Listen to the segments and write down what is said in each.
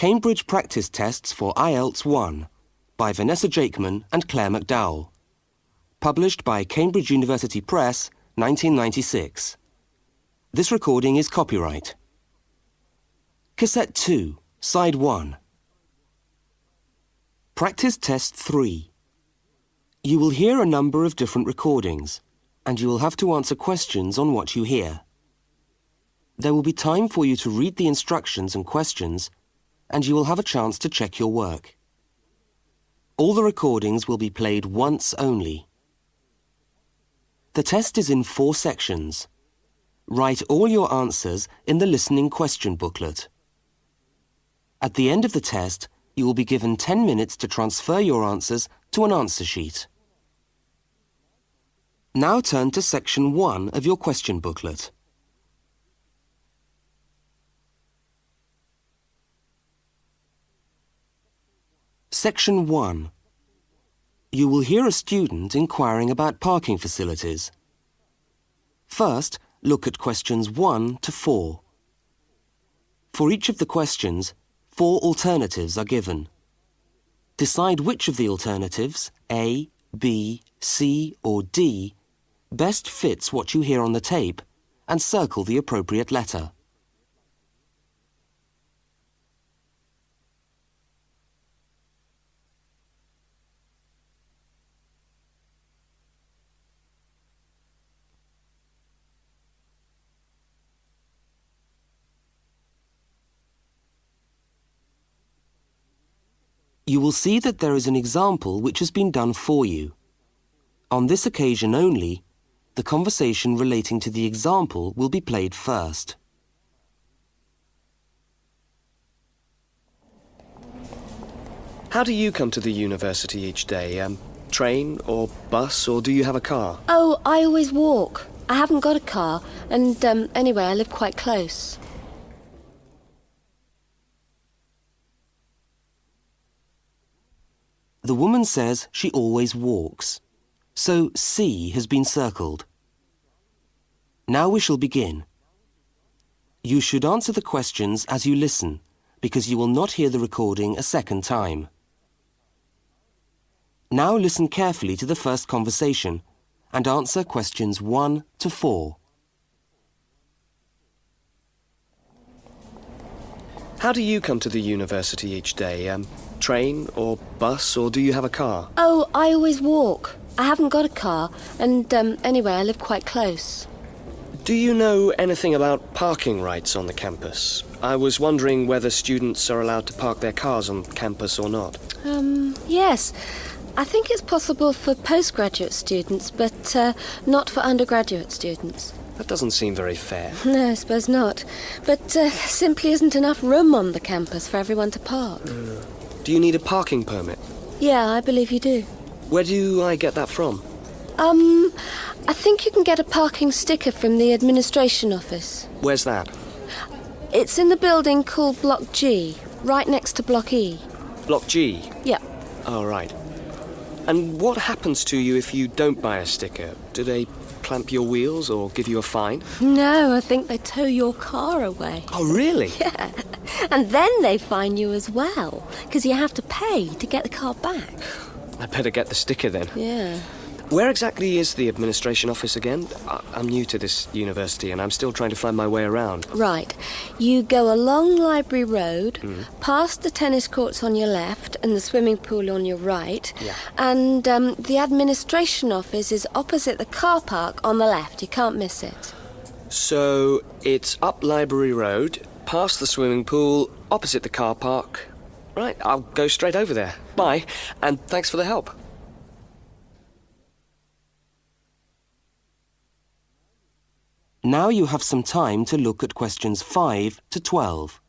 Cambridge Practice Tests for IELTS 1 by Vanessa Jakeman and Claire McDowell. Published by Cambridge University Press, 1996. This recording is copyright. Cassette 2, Side 1. Practice Test 3. You will hear a number of different recordings, and you will have to answer questions on what you hear. There will be time for you to read the instructions and questions, and you will have a chance to check your work. All the recordings will be played once only. The test is in 4 sections. Write all your answers in the listening question booklet. At the end of the test, you will be given 10 minutes to transfer your answers to an answer sheet. Now turn to section 1 of your question booklet. Section 1. You will hear a student inquiring about parking facilities. First, look at questions 1 to 4. For each of the questions, 4 alternatives are given. Decide which of the alternatives, A, B, C or D, best fits what you hear on the tape and circle the appropriate letter. You will see that there is an example which has been done for you. On this occasion only, the conversation relating to the example will be played first. How do you come to the university each day? Train or bus, or do you have a car? Oh, I always walk. I haven't got a car, and anyway, I live quite close. The woman says she always walks, so C has been circled. Now we shall begin. You should answer the questions as you listen, because you will not hear the recording a second time. Now listen carefully to the first conversation and answer questions 1 to 4. How do you come to the university each day? Train or bus, or do you have a car? Oh, I always walk. I haven't got a car, and anyway, I live quite close. Do you know anything about parking rights on the campus? I was wondering whether students are allowed to park their cars on campus or not. Yes. I think it's possible for postgraduate students, but not for undergraduate students. That doesn't seem very fair. No, I suppose not. But simply isn't enough room on the campus for everyone to park. Do you need a parking permit? Yeah, I believe you do. Where do I get that from? I think you can get a parking sticker from the administration office. Where's that? It's in the building called Block G, right next to Block E. Block G? Yeah. Oh, right. And what happens to you if you don't buy a sticker? Do they clamp your wheels or give you a fine? No, I think they tow your car away. Oh, really? Yeah. And then they fine you as well, because you have to pay to get the car back. I better get the sticker then. Yeah. Where exactly is the administration office again? I'm new to this university and I'm still trying to find my way around. Right. You go along Library Road, past the tennis courts on your left and the swimming pool on your right. Yeah. And the administration office is opposite the car park on the left. You can't miss it. So it's up Library Road, past the swimming pool, opposite the car park. Right, I'll go straight over there. Bye, and thanks for the help. Now you have some time to look at questions 5 to 12.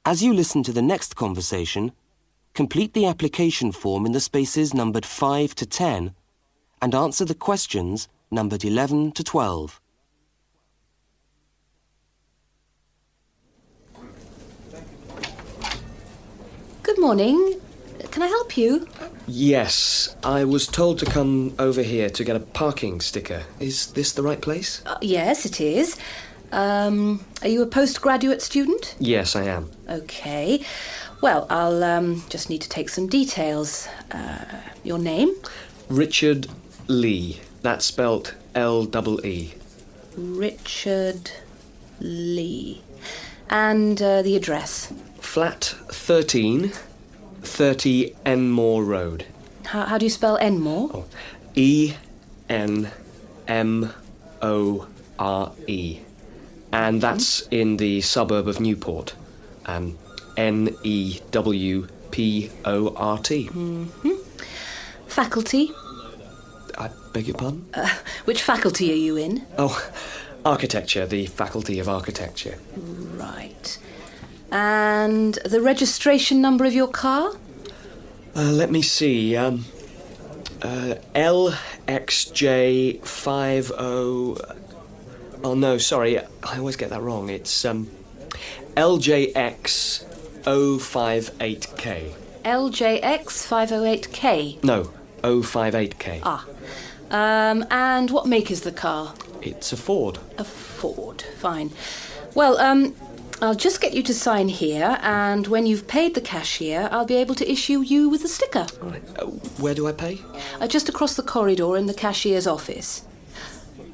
As you listen to the next conversation, complete the application form in the spaces numbered 5 to 10 and answer the questions numbered 11 to 12. Good morning. Can I help you? Yes, I was told to come over here to get a parking sticker. Is this the right place? Yes, it is. Are you a postgraduate student? Yes, I am. Okay. Well, I'll just need to take some details. Your name? Richard Lee. That's spelt L-E-E. Richard Lee. And the address? Flat 13, 30 Enmore Road. How do you spell Enmore? Oh, E-N-M-O-R-E. And that's in the suburb of Newport. N-E-W-P-O-R-T. Faculty? I beg your pardon? Which faculty are you in? Oh, architecture, the Faculty of Architecture. Right. And the registration number of your car? Let me see. LXJ50... Oh, no, sorry. I always get that wrong. It's LJX058K. LJX508K? No, 058K. And what make is the car? It's a Ford. A Ford. Fine. Well, I'll just get you to sign here, and when you've paid the cashier, I'll be able to issue you with a sticker. All right. Where do I pay? Just across the corridor in the cashier's office.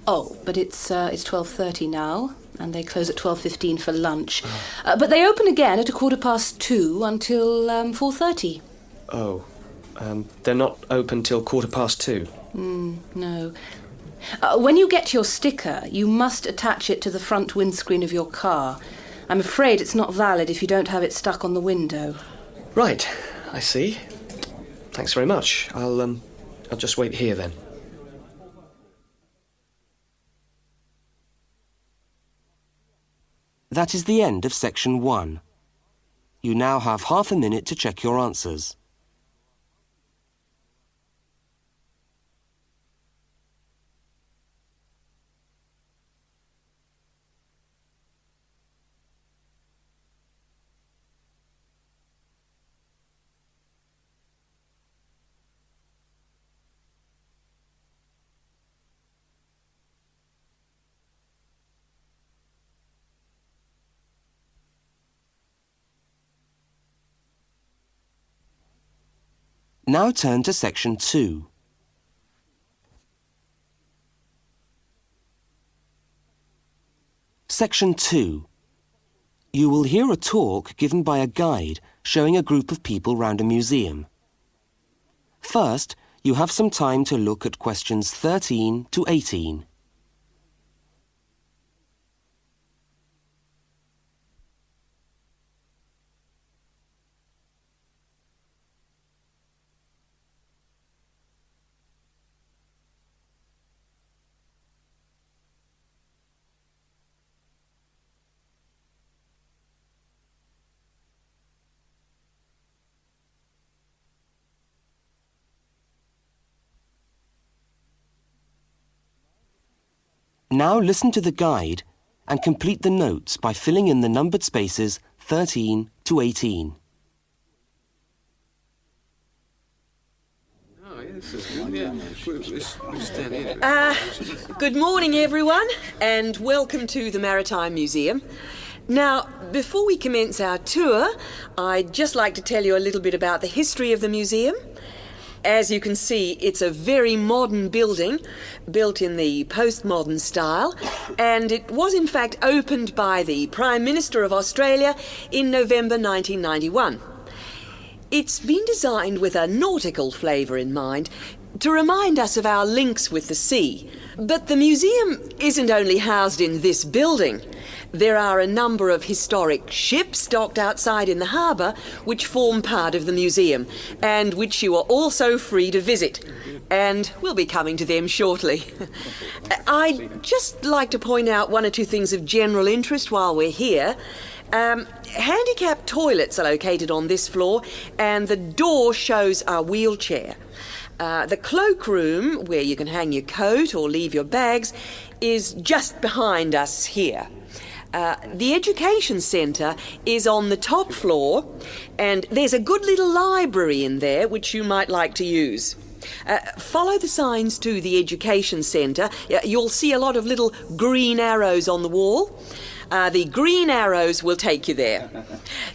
Oh, but it's 12:30 now, and they close at 12:15 for lunch. But they open again at 2:15 until 4:30. Oh, they're not open till 2:15. No. When you get your sticker, you must attach it to the front windscreen of your car. I'm afraid it's not valid if you don't have it stuck on the window. Right, I see. Thanks very much. I'll just wait here then. That is the end of section 1. You now have half a minute to check your answers. Now turn to section 2. Section 2. You will hear a talk given by a guide showing a group of people round a museum. First, you have some time to look at questions 13 to 18. Now listen to the guide and complete the notes by filling in the numbered spaces 13 to 18. Good morning, everyone, and welcome to the Maritime Museum. Now, before we commence our tour, I'd just like to tell you a little bit about the history of the museum. As you can see, it's a very modern building, built in the postmodern style, and it was in fact opened by the Prime Minister of Australia in November 1991. It's been designed with a nautical flavour in mind, to remind us of our links with the sea. But the museum isn't only housed in this building. There are a number of historic ships docked outside in the harbour which form part of the museum and which you are also free to visit. And we'll be coming to them shortly. I'd just like to point out one or two things of general interest while we're here. Handicapped toilets are located on this floor, and the door shows a wheelchair. The cloakroom, where you can hang your coat or leave your bags, is just behind us here. The education centre is on the top floor, and there's a good little library in there which you might like to use. Follow the signs to the education centre. You'll see a lot of little green arrows on the wall. The green arrows will take you there.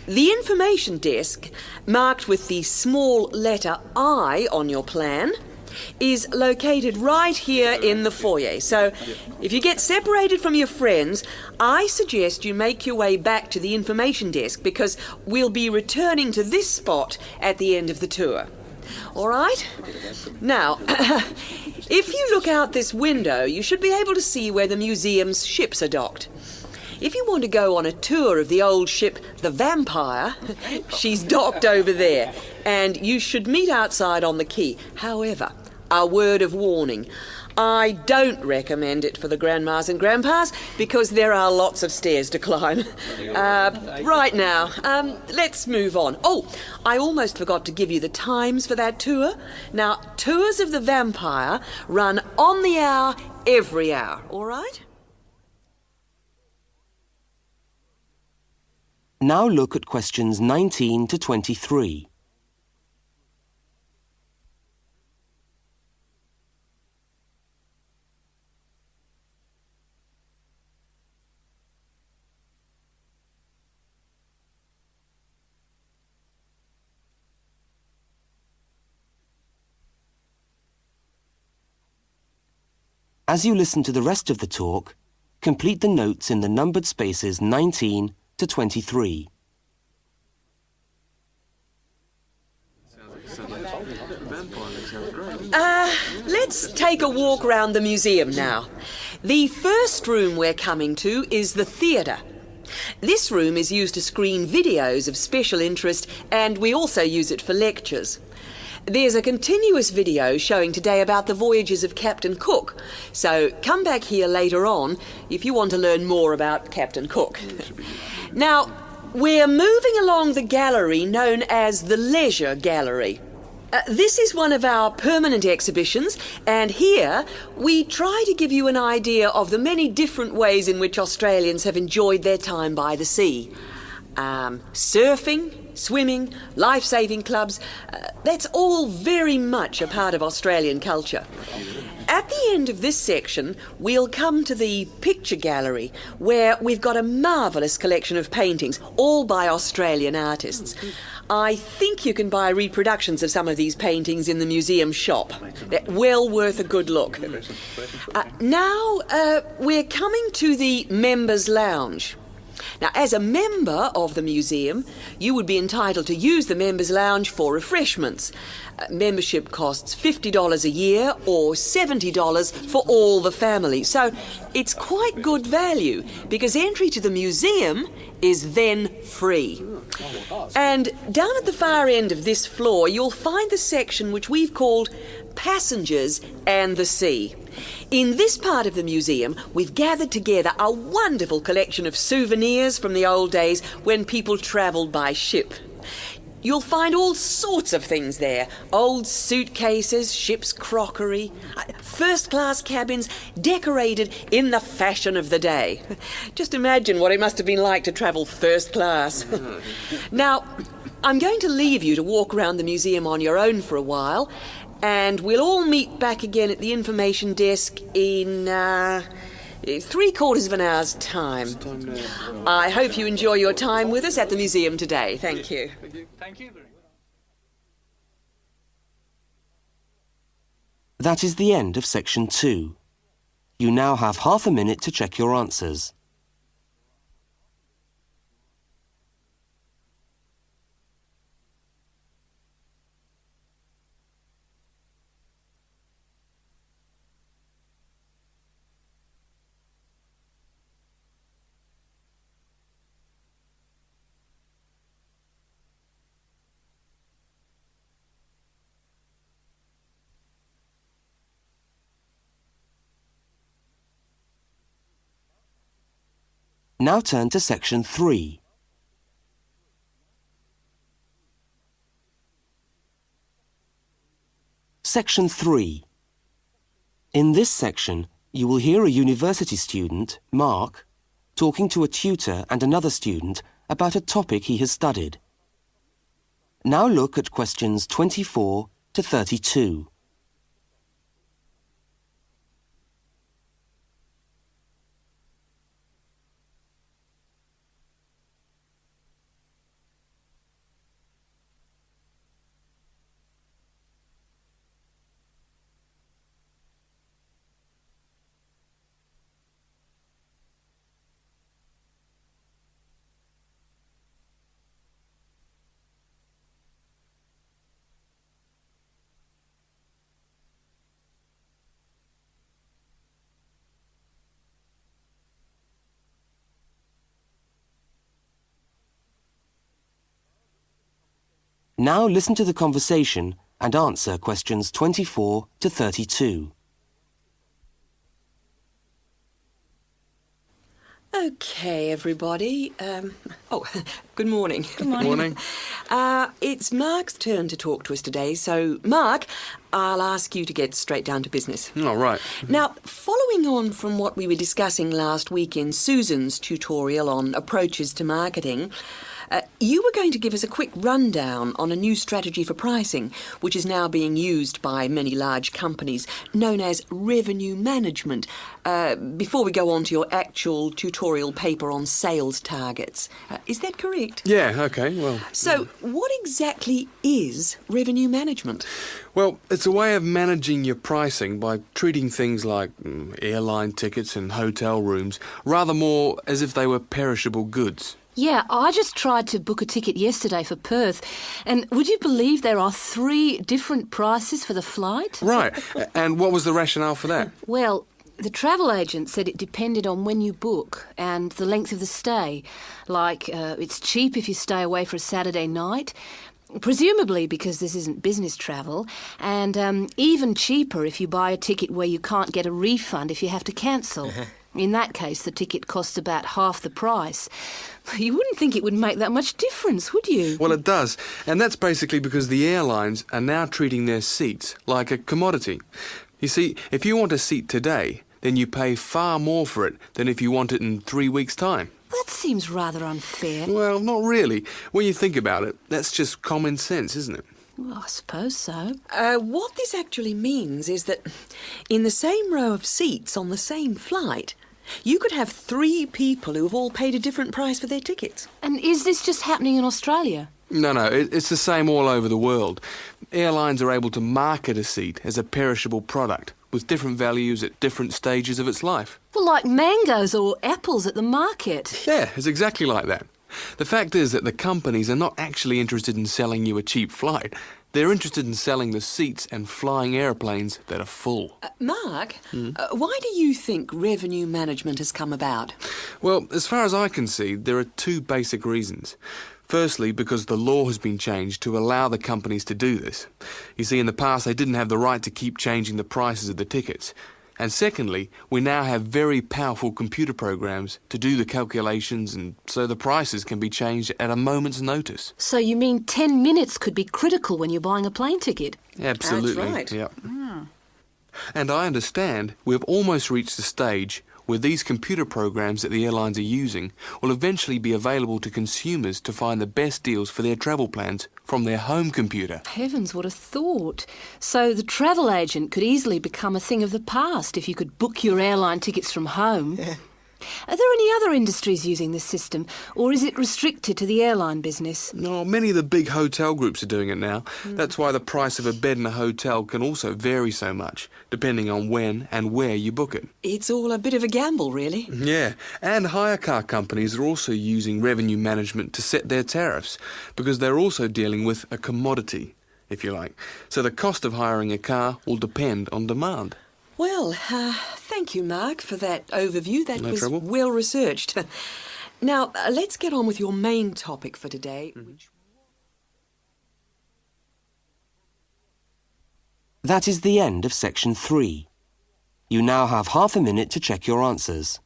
The information desk, marked with the small letter I on your plan, is located right here in the foyer. So if you get separated from your friends, I suggest you make your way back to the information desk, because we'll be returning to this spot at the end of the tour. All right? Now, if you look out this window, you should be able to see where the museum's ships are docked. If you want to go on a tour of the old ship, the Vampire, she's docked over there, and you should meet outside on the quay. However, a word of warning, I don't recommend it for the grandmas and grandpas, because there are lots of stairs to climb. Right now, let's move on. Oh, I almost forgot to give you the times for that tour. Now, tours of the Vampire run on the hour, every hour, all right? Now look at questions 19 to 23. As you listen to the rest of the talk, complete the notes in the numbered spaces 19 to 23. Let's take a walk around the museum now. The first room we're coming to is the theatre. This room is used to screen videos of special interest, and we also use it for lectures. There's a continuous video showing today about the voyages of Captain Cook, so come back here later on if you want to learn more about Captain Cook. Now, we're moving along the gallery known as the Leisure Gallery. This is one of our permanent exhibitions, and here we try to give you an idea of the many different ways in which Australians have enjoyed their time by the sea. Surfing, swimming, life-saving clubs, that's all very much a part of Australian culture. At the end of this section, we'll come to the picture gallery, where we've got a marvellous collection of paintings, all by Australian artists. I think you can buy reproductions of some of these paintings in the museum shop. They're well worth a good look. Now, we're coming to the Members' Lounge. Now, as a member of the museum, you would be entitled to use the Members' Lounge for refreshments. Membership costs $50 a year or $70 for all the family. So it's quite good value, because entry to the museum is then free. And down at the far end of this floor, you'll find the section which we've called Passengers and the Sea. In this part of the museum, we've gathered together a wonderful collection of souvenirs from the old days when people travelled by ship. You'll find all sorts of things there. Old suitcases, ship's crockery, first-class cabins decorated in the fashion of the day. Just imagine what it must have been like to travel first class. Now, I'm going to leave you to walk around the museum on your own for a while, and we'll all meet back again at the information desk in 3/4 of an hour's time. I hope you enjoy your time with us at the museum today. Thank you. Thank you very much. That is the end of section 2. You now have half a minute to check your answers. Now turn to section 3. Section 3. In this section, you will hear a university student, Mark, talking to a tutor and another student about a topic he has studied. Now look at questions 24 to 32. Now listen to the conversation and answer questions 24 to 32. Okay, everybody. Good morning. Good morning. Morning. It's Mark's turn to talk to us today, so Mark, I'll ask you to get straight down to business. All right. Now, following on from what we were discussing last week in Susan's tutorial on approaches to marketing, you were going to give us a quick rundown on a new strategy for pricing, which is now being used by many large companies, known as revenue management, before we go on to your actual tutorial paper on sales targets. Is that correct? Yeah, okay, well... So, what exactly is revenue management? Well, it's a way of managing your pricing by treating things like airline tickets and hotel rooms rather more as if they were perishable goods. Yeah, I just tried to book a ticket yesterday for Perth, and would you believe there are 3 different prices for the flight? Right, and what was the rationale for that? Well, the travel agent said it depended on when you book and the length of the stay. Like, it's cheap if you stay away for a Saturday night, presumably because this isn't business travel, and even cheaper if you buy a ticket where you can't get a refund if you have to cancel. In that case, the ticket costs about half the price. You wouldn't think it would make that much difference, would you? Well, it does, and that's basically because the airlines are now treating their seats like a commodity. You see, if you want a seat today, then you pay far more for it than if you want it in 3 weeks' time. That seems rather unfair. Well, not really. When you think about it, that's just common sense, isn't it? Well, I suppose so. What this actually means is that in the same row of seats on the same flight, you could have 3 people who have all paid a different price for their tickets. And is this just happening in Australia? No, it's the same all over the world. Airlines are able to market a seat as a perishable product with different values at different stages of its life. Well, like mangoes or apples at the market. Yeah, it's exactly like that. The fact is that the companies are not actually interested in selling you a cheap flight. They're interested in selling the seats and flying airplanes that are full. Mark, why do you think revenue management has come about? Well, as far as I can see, there are 2 basic reasons. Firstly, because the law has been changed to allow the companies to do this. You see, in the past, they didn't have the right to keep changing the prices of the tickets. And secondly, we now have very powerful computer programs to do the calculations, and so the prices can be changed at a moment's notice. So you mean 10 minutes could be critical when you're buying a plane ticket? Absolutely. That's right. Yeah. And I understand we've almost reached the stage where these computer programs that the airlines are using will eventually be available to consumers to find the best deals for their travel plans from their home computer. Heavens, what a thought. So the travel agent could easily become a thing of the past if you could book your airline tickets from home. Are there any other industries using this system, or is it restricted to the airline business? No, many of the big hotel groups are doing it now. That's why the price of a bed in a hotel can also vary so much, depending on when and where you book it. It's all a bit of a gamble, really. Yeah, and hire car companies are also using revenue management to set their tariffs, because they're also dealing with a commodity, if you like. So the cost of hiring a car will depend on demand. Well, thank you, Mark, for that overview. That No was trouble. well researched. Now, let's get on with your main topic for today. That is the end of section 3. You now have half a minute to check your answers.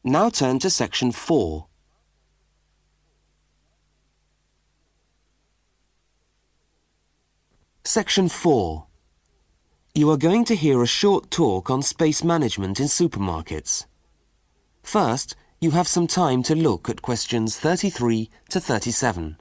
Now turn to section 4. Section 4. You are going to hear a short talk on space management in supermarkets. First, you have some time to look at questions 33 to 37.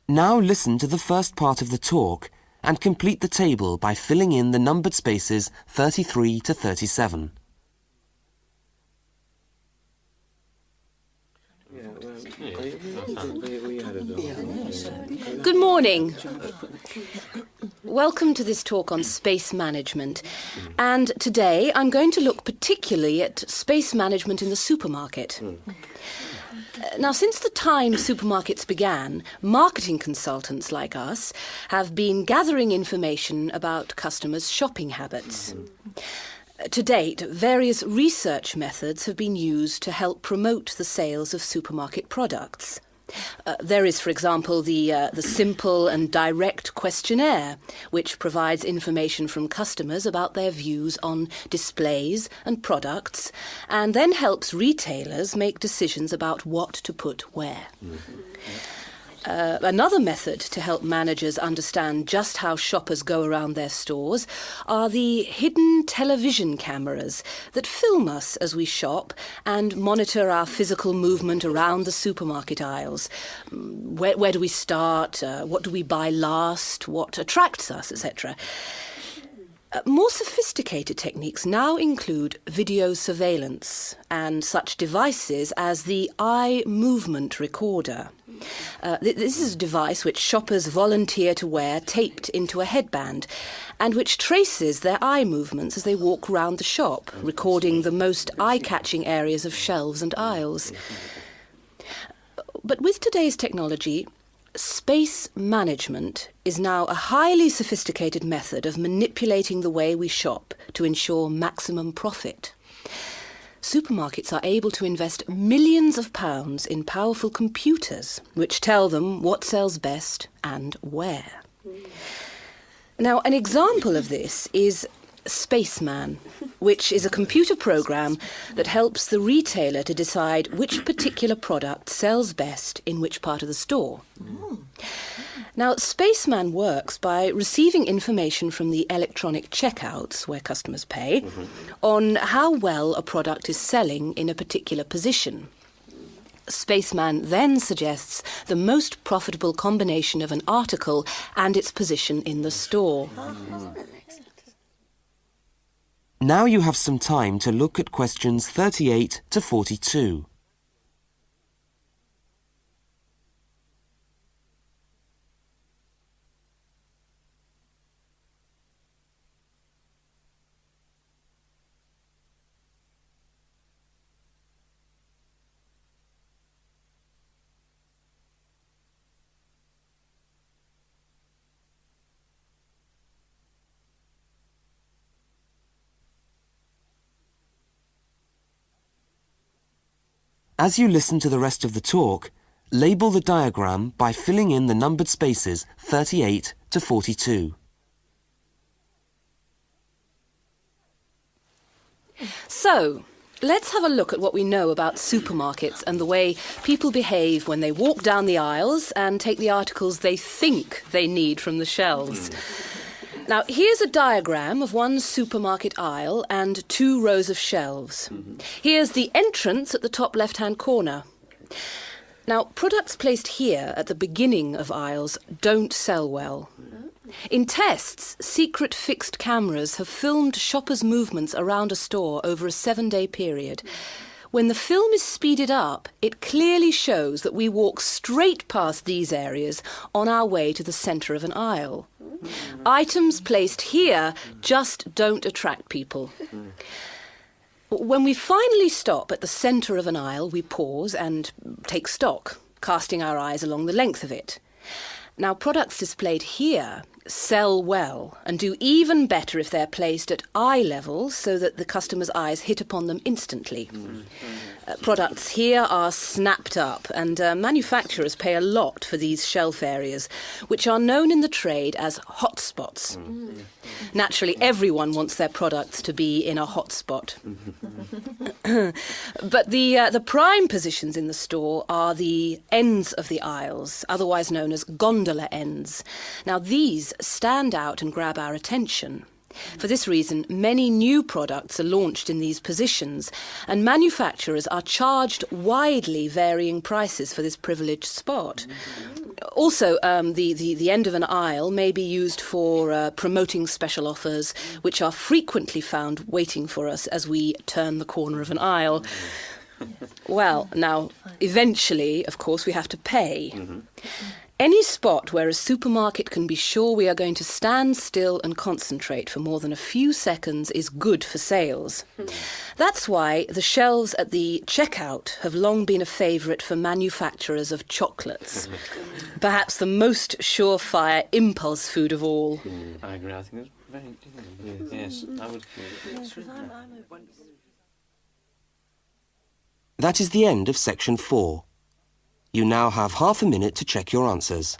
Now listen to the first part of the talk and complete the table by filling in the numbered spaces 33 to 37. Good morning. Welcome to this talk on space management. And today I'm going to look particularly at space management in the supermarket. Now, since the time supermarkets began, marketing consultants like us have been gathering information about customers' shopping habits. To date, various research methods have been used to help promote the sales of supermarket products. There is, for example, the simple and direct questionnaire, which provides information from customers about their views on displays and products, and then helps retailers make decisions about what to put where. Another method to help managers understand just how shoppers go around their stores are the hidden television cameras that film us as we shop and monitor our physical movement around the supermarket aisles. Where do we start? What do we buy last? What attracts us, etc. More sophisticated techniques now include video surveillance and such devices as the eye movement recorder. This is a device which shoppers volunteer to wear taped into a headband and which traces their eye movements as they walk around the shop, recording the most eye-catching areas of shelves and aisles. But with today's technology, space management is now a highly sophisticated method of manipulating the way we shop to ensure maximum profit. Supermarkets are able to invest millions of pounds in powerful computers which tell them what sells best and where. Now, an example of this is Spaceman, which is a computer program that helps the retailer to decide which particular product sells best in which part of the store. Now, Spaceman works by receiving information from the electronic checkouts, where customers pay, on how well a product is selling in a particular position. Spaceman then suggests the most profitable combination of an article and its position in the store. Now you have some time to look at questions 38 to 42. As you listen to the rest of the talk, label the diagram by filling in the numbered spaces 38 to 42. So, let's have a look at what we know about supermarkets and the way people behave when they walk down the aisles and take the articles they think they need from the shelves. Now, here's a diagram of one supermarket aisle and 2 rows of shelves. Here's the entrance at the top left-hand corner. Now, products placed here at the beginning of aisles don't sell well. In tests, secret fixed cameras have filmed shoppers' movements around a store over a 7-day period. When the film is speeded up, it clearly shows that we walk straight past these areas on our way to the centre of an aisle. Items placed here just don't attract people. When we finally stop at the centre of an aisle, we pause and take stock, casting our eyes along the length of it. Now, products displayed here sell well and do even better if they're placed at eye level so that the customer's eyes hit upon them instantly. Products here are snapped up, and manufacturers pay a lot for these shelf areas, which are known in the trade as hotspots. Naturally, everyone wants their products to be in a hotspot. But the prime positions in the store are the ends of the aisles, otherwise known as gondola ends. Now, these stand out and grab our attention. For this reason, many new products are launched in these positions, and manufacturers are charged widely varying prices for this privileged spot. Also, the end of an aisle may be used for promoting special offers, which are frequently found waiting for us as we turn the corner of an aisle. Well, now, eventually, of course, we have to pay. Any spot where a supermarket can be sure we are going to stand still and concentrate for more than a few seconds is good for sales. That's why the shelves at the checkout have long been a favourite for manufacturers of chocolates. Perhaps the most surefire impulse food of all. I agree. I think it's very... Yes, I would... That is the end of section 4. You now have half a minute to check your answers.